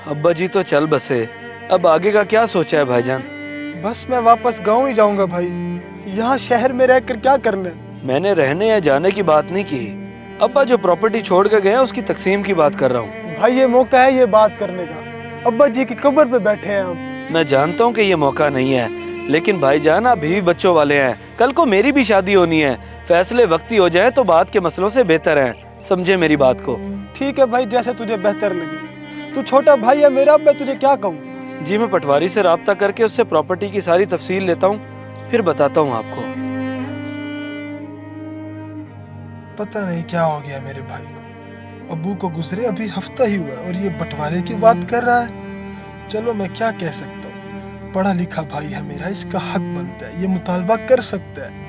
अब्बा जी तो चल बसे, अब आगे का क्या सोचा है भाईजान? बस मैं वापस गांव ही जाऊंगा भाई। यहाँ शहर में रहकर क्या करना है? मैंने रहने या जाने की बात नहीं की। अब्बा जो प्रॉपर्टी छोड़ कर गए हैं उसकी तकसीम की बात कर रहा हूँ। भाई ये मौका है ये बात करने का। अब्बा जी की कब्र पे बैठे हैं हम। मैं जानता हूँ कि ये मौका नहीं है, लेकिन भाईजान आप बीवी बच्चों वाले हैं, कल को मेरी भी शादी होनी है। फैसले वक्ती हो जाए तो बाद के मसलों से बेहतर है, समझे मेरी बात को? ठीक है भाई, जैसे तुझे बेहतर लगे। तू छोटा भाई है मेरा, मैं तुझे क्या कहूँ। जी मैं पटवारी से राब्ता करके उससे प्रॉपर्टी की सारी तफसील लेता हूँ, फिर बताता हूँ आपको। पता नहीं क्या हो गया मेरे भाई को। अब्बू को गुजरे अभी हफ्ता ही हुआ और ये बंटवारे की बात कर रहा है। चलो मैं क्या कह सकता हूँ, पढ़ा लिखा भाई है मेरा, इसका हक बनता है, ये मुतालबा कर सकता है।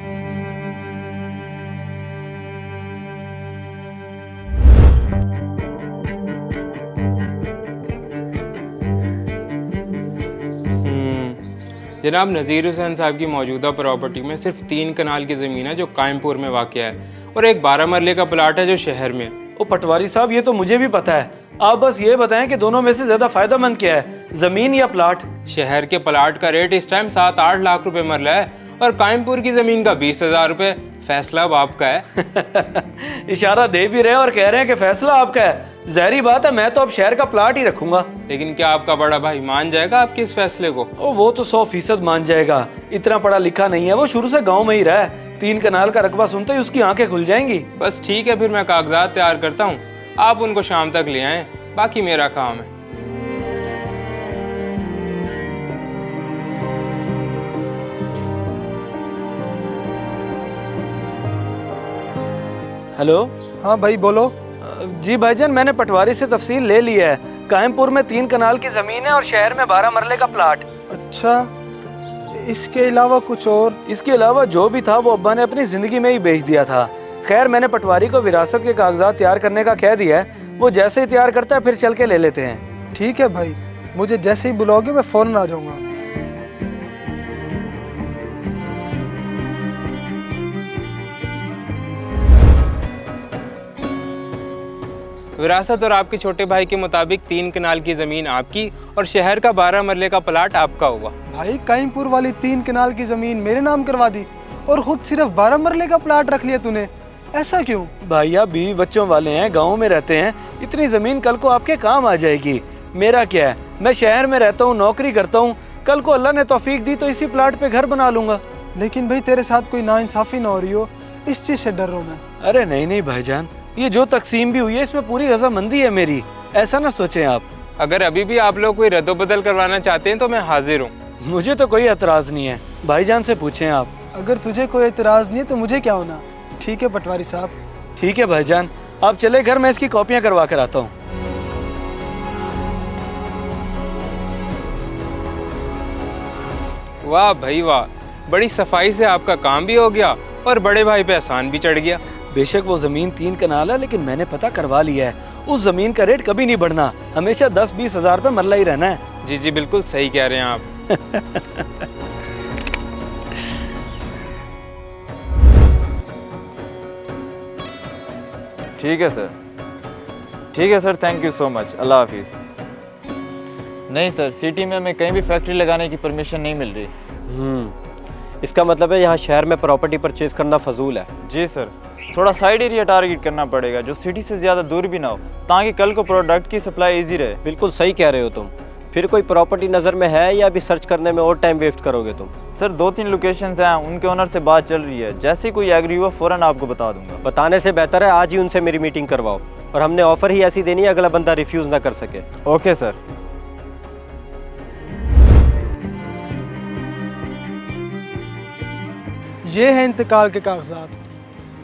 जनाब नज़ीर हुसैन साहब की मौजूदा प्रॉपर्टी में सिर्फ 3 कनाल की ज़मीन है जो कायमपुर में वाक़ है, और एक 12 मरले का प्लाट है जो शहर में है। ओ पटवारी साहब, ये तो मुझे भी पता है, आप बस ये बताएं कि दोनों में से ज्यादा फायदेमंद क्या है, जमीन या प्लाट? शहर के प्लाट का रेट इस टाइम 7-8 लाख रुपए मरला है और कायमपुर की ज़मीन का 20,000 रुपये। फैसला अब आपका है। इशारा दे भी रहे हैं और कह रहे हैं कि फैसला आपका है। जहरी बात है, मैं तो अब शहर का प्लाट ही रखूंगा। लेकिन क्या आपका बड़ा भाई मान जाएगा आपके इस फैसले को? ओ वो तो 100% मान जाएगा, इतना पढ़ा लिखा नहीं है वो, शुरू से गांव में ही रहा है। 3 कनाल का रकबा सुनते ही उसकी आंखें खुल जाएंगी। बस ठीक है, फिर मैं कागजात तैयार करता हूँ, आप उनको शाम तक ले आएँ, बाकी मेरा काम है। हेलो। हाँ भाई बोलो। जी भाईजान, मैंने पटवारी से तफसील ले ली है। कायमपुर में 3 कनाल की जमीन है और शहर में 12 मरले का प्लाट। अच्छा, इसके अलावा कुछ और? इसके अलावा जो भी था वो अब्बा ने अपनी जिंदगी में ही बेच दिया था। खैर मैंने पटवारी को विरासत के कागजात तैयार करने का कह दिया है, वो जैसे ही तैयार करता है फिर चल के ले लेते हैं। ठीक है भाई, मुझे जैसे ही बुलाओगे मैं फौरन आ जाऊंगा। विरासत और आपके छोटे भाई के मुताबिक 3 कनाल की ज़मीन आपकी और शहर का 12 मरले का प्लाट आपका होगा। भाई काइमपुर वाली 3 कनाल की जमीन मेरे नाम करवा दी और खुद सिर्फ 12 मरले का प्लाट रख लिया तूने, ऐसा क्यों? भाई आप बीवी बच्चों वाले हैं, गाँव में रहते हैं, इतनी जमीन कल को आपके काम आ जाएगी। मेरा क्या है, मैं शहर में रहता हूँ, नौकरी करता हूँ, कल को अल्लाह ने तौफीक दी तो इसी प्लाट पे घर बना लूंगा। लेकिन भाई तेरे साथ कोई नाइंसाफी ना हो रही हो, इस चीज से डर रहा हूं मैं। अरे नहीं नहीं भाईजान, ये जो तकसीम भी हुई है इसमें पूरी रजामंदी है मेरी, ऐसा ना सोचें आप। अगर अभी भी आप लोग कोई रद्दोबदल करवाना चाहते हैं तो मैं हाजिर हूँ। मुझे तो कोई एतराज़ नहीं है, भाईजान से पूछें आप। अगर तुझे कोई एतराज नहीं है तो मुझे क्या होना। ठीक है पटवारी साहब। ठीक है भाईजान, आप चले घर, मैं इसकी कॉपियां करवा कर आता हूँ। वाह भाई वाह, बड़ी सफाई से आपका काम भी हो गया और बड़े भाई पे एहसान भी चढ़ गया। बेशक वो ज़मीन 3 कनाल है, लेकिन मैंने पता करवा लिया है, उस ज़मीन का रेट कभी नहीं बढ़ना, हमेशा 10-20 हज़ार रुपये मरला ही रहना है। जी जी बिल्कुल सही कह रहे हैं आप। ठीक है सर, ठीक है sir, thank you so much, अल्लाह हाफिज़। नहीं सर, सिटी में हमें कहीं भी फैक्ट्री लगाने की परमिशन नहीं मिल रही। इसका मतलब है यहाँ शहर में प्रॉपर्टी परचेज करना फजूल है। जी सर, थोड़ा साइड एरिया टारगेट करना पड़ेगा जो सिटी से ज़्यादा दूर भी ना हो, ताकि कल को प्रोडक्ट की सप्लाई इजी रहे। बिल्कुल सही कह रहे हो तुम। फिर कोई प्रॉपर्टी नज़र में है या अभी सर्च करने में और टाइम वेस्ट करोगे तुम? सर 2-3 लोकेशंस हैं, उनके ओनर से बात चल रही है, जैसे ही कोई एग्री हुआ फ़ौरन आपको बता दूंगा। बताने से बेहतर है आज ही उनसे मेरी मीटिंग करवाओ, और हमने ऑफ़र ही ऐसी देनी है अगला बंदा रिफ्यूज़ ना कर सके। Okay sir. ये है इंतकाल के कागजात।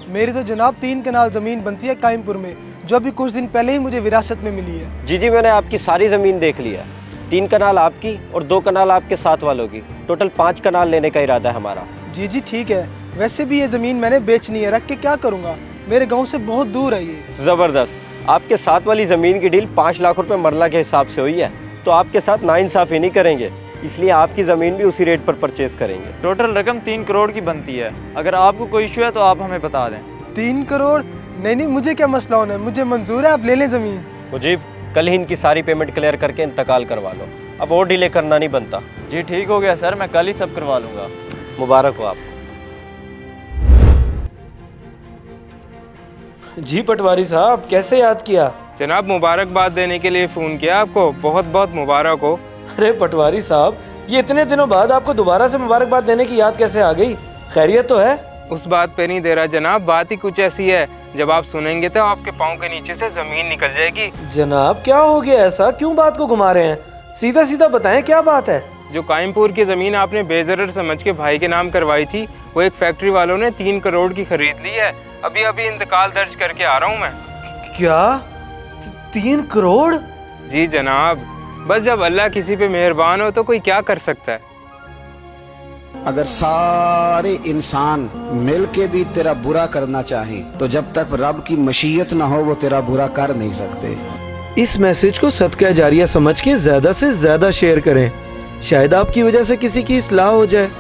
मेरी तो जनाब 3 कनाल ज़मीन बनती है काइमपुर में, जो अभी कुछ दिन पहले ही मुझे विरासत में मिली है। जी मैंने आपकी सारी ज़मीन देख ली है, 3 कनाल आपकी और 2 कनाल आपके साथ वालों की, टोटल 5 कनाल लेने का इरादा है हमारा। जी ठीक है, वैसे भी ये ज़मीन मैंने बेचनी है, रख के क्या करूँगा, मेरे गाँव से बहुत दूर है ये। ज़बरदस्त, आपके साथ वाली ज़मीन की डील 5 लाख रुपए मरला के हिसाब से हुई है, तो आपके साथ नाइंसाफ़ी नहीं करेंगे, इसलिए आपकी ज़मीन भी उसी रेट पर परचेज करेंगे। टोटल रकम 3 करोड़ की बनती है, अगर आपको कोई इशू है तो आप हमें बता दें। 3 करोड़? नहीं, मुझे क्या मसला होना है, मुझे मंजूर है, आप ले लें ज़मीन। मुजीब, कल ही इनकी सारी पेमेंट क्लियर करके इंतकाल करवा लो। अब और डिले करना नहीं बनता। जी ठीक हो गया सर, मैं कल ही सब करवा लूँगा। मुबारक हो आपको। जी पटवारी साहब, कैसे याद किया? जनाब मुबारकबाद देने के लिए फ़ोन किया आपको, बहुत बहुत मुबारक हो। अरे पटवारी साहब, ये इतने दिनों बाद आपको दोबारा से मुबारकबाद देने की याद कैसे आ गई? खैरियत तो है? उस बात पे नहीं दे रहा जनाब, बात ही कुछ ऐसी है, जब आप सुनेंगे तो आपके पाँव के नीचे से ज़मीन निकल जाएगी। जनाब क्या हो गया ऐसा? क्यों बात को घुमा रहे हैं? सीधा सीधा बताएं क्या बात है? जो काइमपुर की ज़मीन आपने बेजरर समझ के भाई के नाम करवाई थी, वो एक फैक्ट्री वालों ने 3 करोड़ की खरीद ली है। अभी अभी इंतकाल दर्ज करके आ रहा हूँ मैं। क्या 3 करोड़? जी जनाब, बस जब अल्लाह किसी पे मेहरबान हो तो कोई क्या कर सकता है। अगर सारे इंसान मिल के भी तेरा बुरा करना चाहें तो जब तक रब की मशीयत ना हो वो तेरा बुरा कर नहीं सकते। इस मैसेज को सदका जारिया समझ के ज्यादा से ज्यादा शेयर करें, शायद आपकी वजह से किसी की इस्लाह हो जाए।